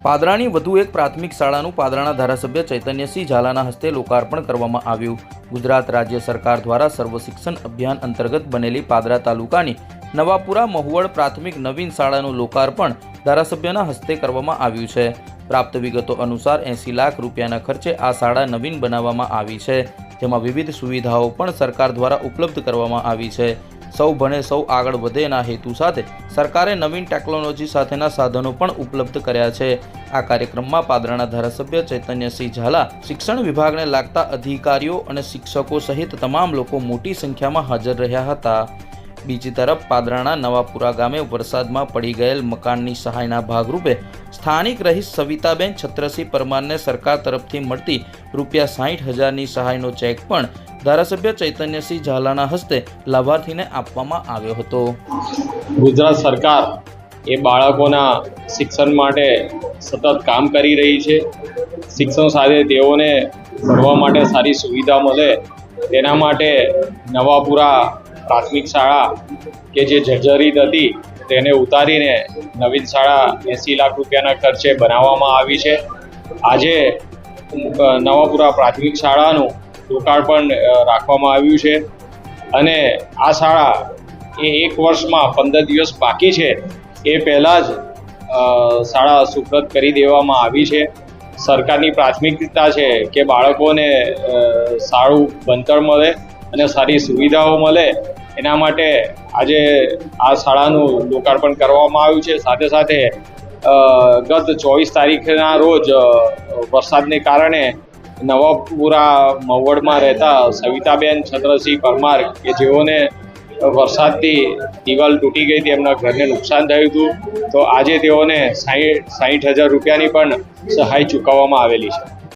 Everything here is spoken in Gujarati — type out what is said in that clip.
પાદરાની વધુ એક પ્રાથમિક શાળાનું પાદરાના ધારાસભ્ય ચૈતન્યસિંહ ઝાલાના હસ્તે લોકાર્પણ કરવામાં આવ્યું। ગુજરાત રાજ્ય સરકાર દ્વારા સર્વ શિક્ષણ અભિયાન અંતર્ગત બનેલી પાદરા તાલુકાની નવાપુરા મહુવડ પ્રાથમિક નવીન શાળાનું લોકાર્પણ ધારાસભ્યના હસ્તે કરવામાં આવ્યું છે। પ્રાપ્ત વિગતો અનુસાર 80 લાખ રૂપિયાના ખર્ચે આ શાળા નવીન બનાવવામાં આવી છે, જેમાં વિવિધ સુવિધાઓ પણ સરકાર દ્વારા ઉપલબ્ધ કરવામાં આવી છે। સૌ ભણે સૌ આગળ વધેના હેતુ સાથે સરકારે નવીન ટેકનોલોજી સાથેના સાધનો પણ ઉપલબ્ધ કર્યા છે। આ કાર્યક્રમમાં પાદરાના ધારાસભ્ય ચૈતન્યસિંહ ઝાલા, શિક્ષણ વિભાગને લાગતા અધિકારીઓ અને શિક્ષકો સહિત તમામ લોકો મોટી સંખ્યામાં હાજર રહ્યા હતા। બીજી તરફ પાદરાના નવાપુરા ગામે વરસાદમાં પડી ગયેલ મકાનની સહાયના ભાગરૂપે સ્થાનિક રહીશ સવિતાબેન છત્રસિંહ પરમારને સરકાર તરફથી મળતી ₹60,000ની સહાયનો ચેક પણ ધારાસભ્ય ચૈતન્યસિંહ ઝાલાના હસ્તે લાભાર્થીને આપવામાં આવ્યો હતો। ગુજરાત સરકાર એ બાળકોના શિક્ષણ માટે સતત કામ કરી રહી છે। શિક્ષણ સાથે તેઓને ભણવા માટે સારી સુવિધા મળે તેના માટે નવાપુરા પ્રાથમિક શાળા કે જે જર્જરિત હતી તેને ઉતારીને નવીન શાળા 80 લાખ રૂપિયાના ખર્ચે બનાવવામાં આવી છે। આજે નવાપુરા પ્રાથમિક શાળાનું લોકાર્પણ રાખવામાં આવ્યું છે અને આ શાળા એ 1 વર્ષમાં 15 દિવસ બાકી છે એ પહેલાં જ શાળા સુપ્રત કરી દેવામાં આવી છે। સરકારની પ્રાથમિકતા છે કે બાળકોને સારું ભણતર મળે અને સારી સુવિધાઓ મળે, એના માટે આજે આ શાળાનું લોકાર્પણ કરવામાં આવ્યું છે। સાથે સાથે ગત 24 તારીખના રોજ વરસાદને કારણે નવાપુરા મહુવડમાં રહેતા સવિતાબેન છત્રસિંહ પરમાર કે જેઓને વરસાદથી દિવાલ તૂટી ગઈ હતી, એમના ઘરને નુકસાન થયું હતું, તો આજે તેઓને 60,000 રૂપિયાની પણ સહાય ચૂકવવામાં આવેલી છે।